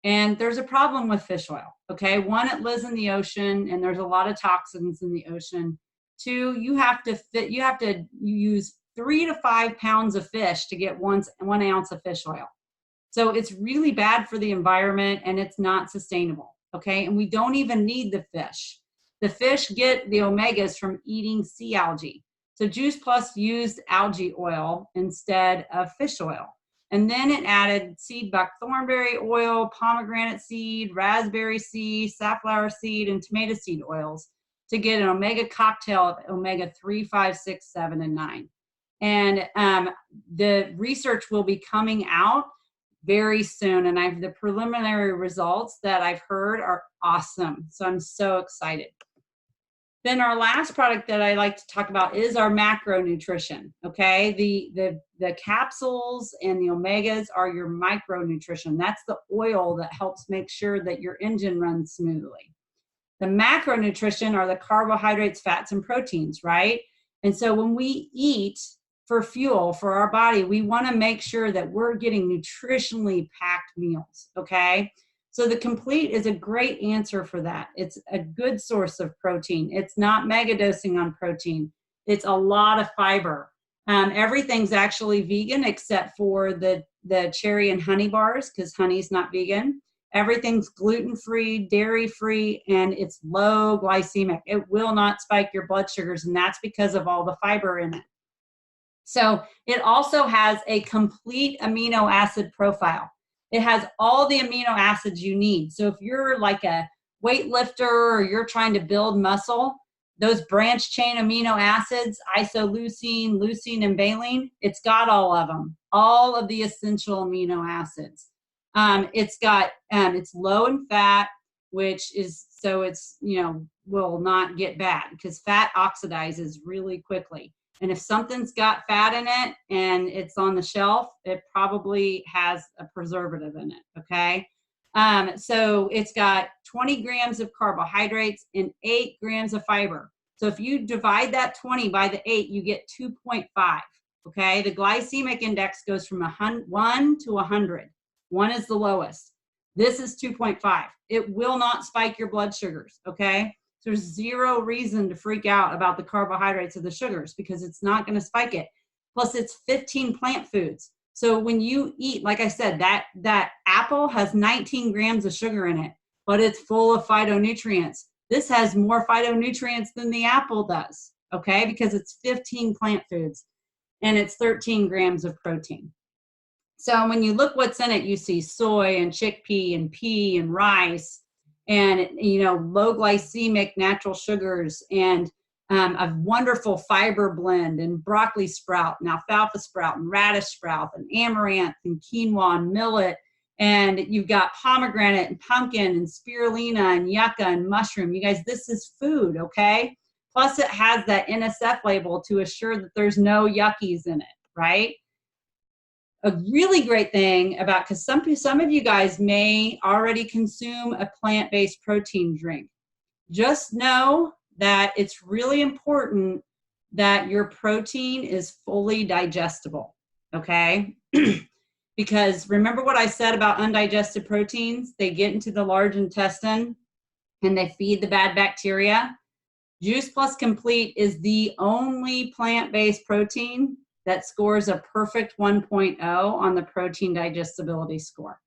And there's a problem with fish oil, okay? One, it lives in the ocean, and there's a lot of toxins in the ocean. Two, you have to use 3 to 5 pounds of fish to get 1 ounce of fish oil. So it's really bad for the environment, and it's not sustainable, okay? And we don't even need the fish. The fish get the omegas from eating sea algae. So Juice Plus used algae oil instead of fish oil. And then it added seed buckthornberry oil, pomegranate seed, raspberry seed, safflower seed, and tomato seed oils to get an omega cocktail of omega 3, 5, 6, 7, and 9. And the research will be coming out very soon. And the preliminary results that I've heard are awesome. So I'm so excited. Then our last product that I like to talk about is our macronutrition, okay? The capsules and the omegas are your micronutrition. That's the oil that helps make sure that your engine runs smoothly. The macronutrition are the carbohydrates, fats, and proteins, right? And so when we eat for fuel for our body, we want to make sure that we're getting nutritionally packed meals, okay? So the Complete is a great answer for that. It's a good source of protein. It's not mega dosing on protein. It's a lot of fiber. Everything's actually vegan except for the cherry and honey bars, because honey's not vegan. Everything's gluten-free, dairy-free, and it's low glycemic. It will not spike your blood sugars, and that's because of all the fiber in it. So it also has a complete amino acid profile. It has all the amino acids you need. So if you're like a weightlifter or you're trying to build muscle, those branch chain amino acids, isoleucine, leucine, and valine, it's got all of them, all of the essential amino acids. It's low in fat, which is, so it's, will not get bad, because fat oxidizes really quickly. And if something's got fat in it and it's on the shelf, it probably has a preservative in it, okay? So it's got 20 grams of carbohydrates and 8 grams of fiber. So if you divide that 20 by the 8, you get 2.5, okay? The glycemic index goes from 1 to 100. 1 is the lowest. This is 2.5. It will not spike your blood sugars, okay? So there's zero reason to freak out about the carbohydrates or the sugars, because it's not going to spike it. Plus, it's 15 plant foods. So when you eat, like I said, that apple has 19 grams of sugar in it, but it's full of phytonutrients. This has more phytonutrients than the apple does, okay? Because it's 15 plant foods, and it's 13 grams of protein. So when you look what's in it, you see soy and chickpea and pea and rice, and low glycemic natural sugars, and a wonderful fiber blend, and broccoli sprout and alfalfa sprout and radish sprout and amaranth and quinoa and millet, and you've got pomegranate and pumpkin and spirulina and yucca and mushroom. You guys, this is food, okay? Plus it has that NSF label to assure that there's no yuckies in it, right? A really great thing about, because some of you guys may already consume a plant-based protein drink. Just know that it's really important that your protein is fully digestible, okay? Because remember what I said about undigested proteins? They get into the large intestine and they feed the bad bacteria. Juice Plus Complete is the only plant-based protein that scores a perfect 1.0 on the protein digestibility score.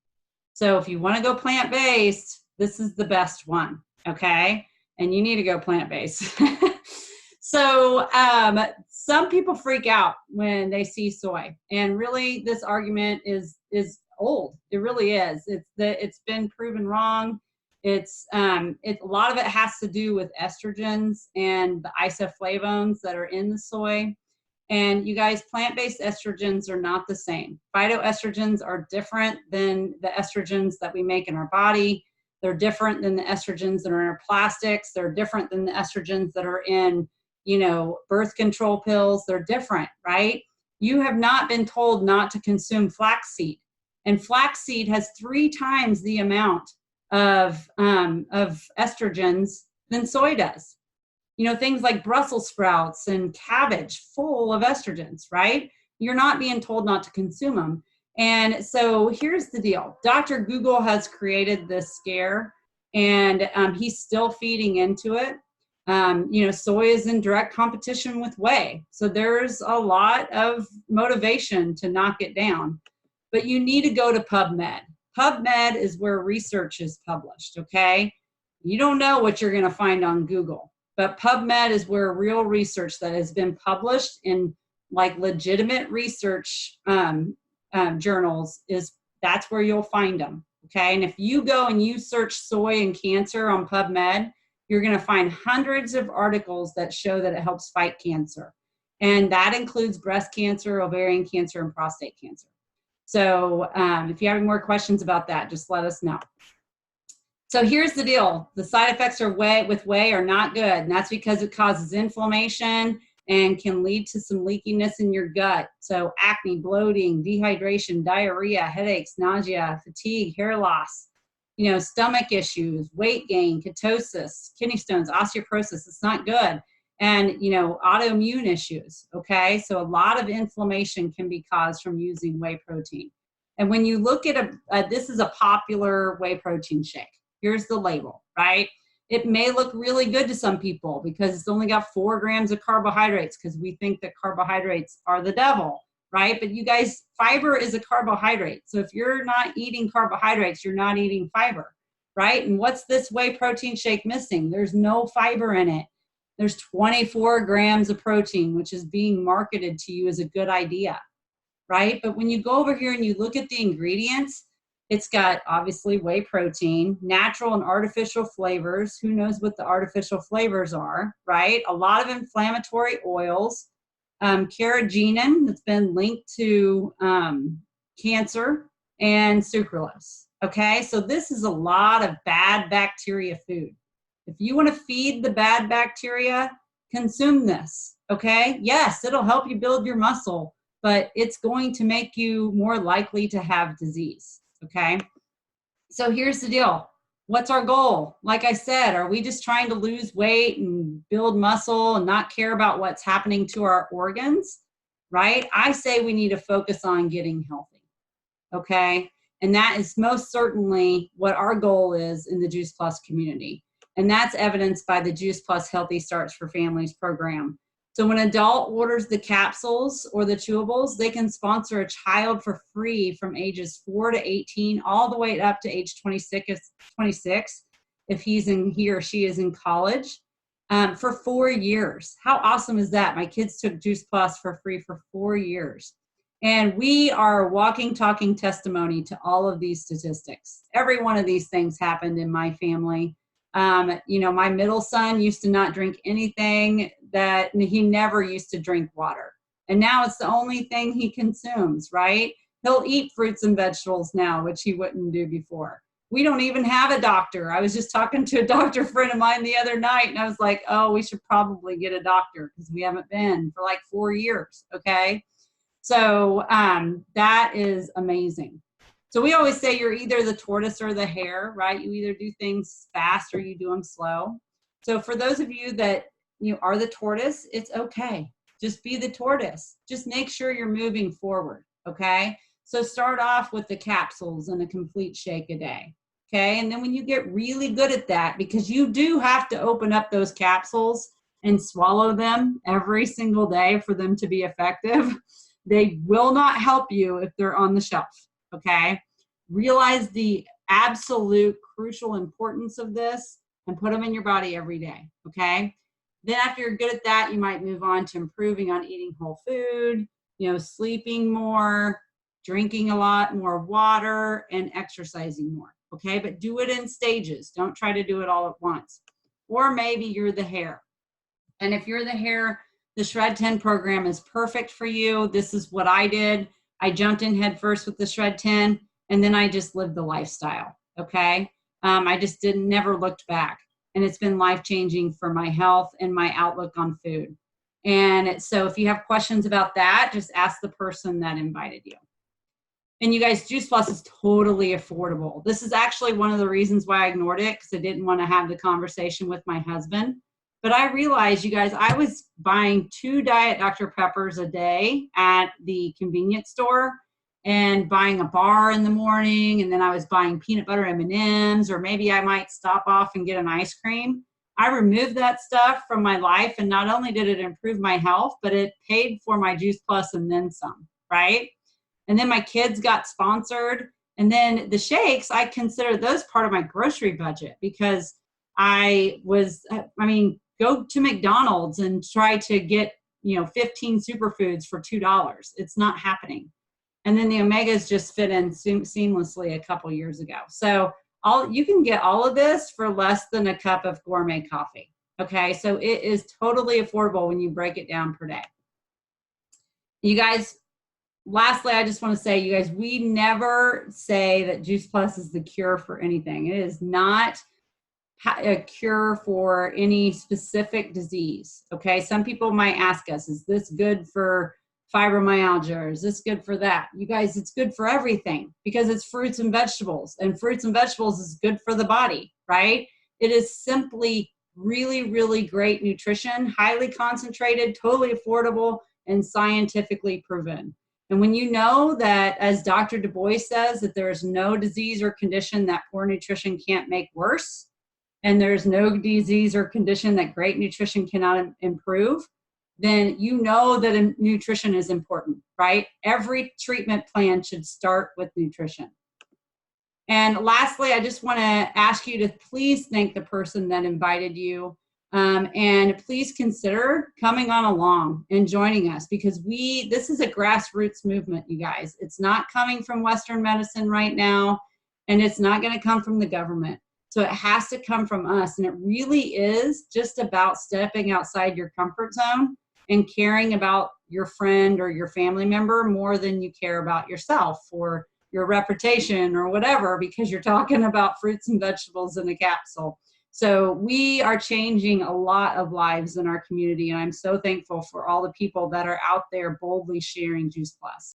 So if you want to go plant-based, this is the best one, okay? And you need to go plant-based. So some people freak out when they see soy. And really, this argument is old. It really is. It's been proven wrong. A lot of it has to do with estrogens and the isoflavones that are in the soy. And you guys, plant-based estrogens are not the same. Phytoestrogens are different than the estrogens that we make in our body. They're different than the estrogens that are in our plastics. They're different than the estrogens that are in, birth control pills. They're different, right? You have not been told not to consume flaxseed. And flaxseed has 3 times the amount of estrogens than soy does. Things like Brussels sprouts and cabbage, full of estrogens, right? You're not being told not to consume them. And so here's the deal. Dr. Google has created this scare, and he's still feeding into it. Soy is in direct competition with whey. So there's a lot of motivation to knock it down. But you need to go to PubMed. PubMed is where research is published, okay? You don't know what you're going to find on Google. But PubMed is where real research that has been published in legitimate research journals that's where you'll find them. Okay. And if you go and you search soy and cancer on PubMed, you're going to find hundreds of articles that show that it helps fight cancer. And that includes breast cancer, ovarian cancer, and prostate cancer. So if you have any more questions about that, just let us know. So here's the deal. The side effects with whey are not good. And that's because it causes inflammation and can lead to some leakiness in your gut. So acne, bloating, dehydration, diarrhea, headaches, nausea, fatigue, hair loss, stomach issues, weight gain, ketosis, kidney stones, osteoporosis. It's not good. And, autoimmune issues. Okay. So a lot of inflammation can be caused from using whey protein. And when you look at this is a popular whey protein shake. Here's the label, right? It may look really good to some people because it's only got 4 grams of carbohydrates because we think that carbohydrates are the devil, right? But you guys, fiber is a carbohydrate. So if you're not eating carbohydrates, you're not eating fiber, right? And what's this whey protein shake missing? There's no fiber in it. There's 24 grams of protein, which is being marketed to you as a good idea, right? But when you go over here and you look at the ingredients, it's got obviously whey protein, natural and artificial flavors. Who knows what the artificial flavors are, right? A lot of inflammatory oils, carrageenan that's been linked to cancer, and sucralose. Okay, so this is a lot of bad bacteria food. If you want to feed the bad bacteria, consume this. Okay, yes, it'll help you build your muscle, but it's going to make you more likely to have disease. Okay, so here's the deal. What's our goal? Like I said, are we just trying to lose weight and build muscle and not care about what's happening to our organs? Right? I say we need to focus on getting healthy. Okay, and that is most certainly what our goal is in the Juice Plus community. And that's evidenced by the Juice Plus Healthy Starts for Families program. So when an adult orders the capsules or the chewables, they can sponsor a child for free from ages 4 to 18, all the way up to age 26 if he or she is in college, for 4 years. How awesome is that? My kids took Juice Plus for free for 4 years. And we are a walking, talking testimony to all of these statistics. Every one of these things happened in my family. My middle son used to not drink anything, that he never used to drink water. And now it's the only thing he consumes, right? He'll eat fruits and vegetables now, which he wouldn't do before. We don't even have a doctor. I was just talking to a doctor friend of mine the other night, and I was like, oh, we should probably get a doctor because we haven't been for like 4 years, okay? So that is amazing. So we always say you're either the tortoise or the hare, right? You either do things fast or you do them slow. So for those of you that are the tortoise, it's okay. Just be the tortoise. Just make sure you're moving forward, okay? So start off with the capsules and a complete shake a day, okay? And then when you get really good at that, because you do have to open up those capsules and swallow them every single day for them to be effective, they will not help you if they're on the shelf, okay? Realize the absolute crucial importance of this and put them in your body every day, okay? Then after you're good at that, you might move on to improving on eating whole food, sleeping more, drinking a lot more water, and exercising more. Okay, but do it in stages. Don't try to do it all at once. Or maybe you're the hair. And if you're the hair, the Shred 10 program is perfect for you. This is what I did. I jumped in head first with the Shred 10, and then I just lived the lifestyle. Okay, I just never looked back, and it's been life-changing for my health and my outlook on food. And so if you have questions about that, just ask the person that invited you. And you guys, Juice Plus is totally affordable. This is actually one of the reasons why I ignored it, because I didn't want to have the conversation with my husband. But I realized, you guys, I was buying 2 Diet Dr. Peppers a day at the convenience store and buying a bar in the morning. And then I was buying peanut butter M&Ms, or maybe I might stop off and get an ice cream. I removed that stuff from my life. And not only did it improve my health, but it paid for my Juice Plus and then some, right? And then my kids got sponsored. And then the shakes, I consider those part of my grocery budget, because go to McDonald's and try to get, 15 superfoods for $2. It's not happening. And then the omegas just fit in seamlessly a couple years ago. So you can get all of this for less than a cup of gourmet coffee. Okay, so it is totally affordable when you break it down per day. You guys, lastly, I just want to say, you guys, we never say that Juice Plus is the cure for anything. It is not a cure for any specific disease. Okay, some people might ask us, is this good for fibromyalgia, or is this good for that? You guys, it's good for everything, because it's fruits and vegetables, and fruits and vegetables is good for the body, right? It is simply really, really great nutrition, highly concentrated, totally affordable, and scientifically proven. And when you know that, as Dr. Du Bois says, that there is no disease or condition that poor nutrition can't make worse, and there's no disease or condition that great nutrition cannot improve, then you know that nutrition is important, right? Every treatment plan should start with nutrition. And lastly, I just want to ask you to please thank the person that invited you. And please consider coming on along and joining us, because this is a grassroots movement, you guys. It's not coming from Western medicine right now, and it's not going to come from the government. So it has to come from us. And it really is just about stepping outside your comfort zone and caring about your friend or your family member more than you care about yourself or your reputation or whatever, because you're talking about fruits and vegetables in a capsule. So we are changing a lot of lives in our community. And I'm so thankful for all the people that are out there boldly sharing Juice Plus.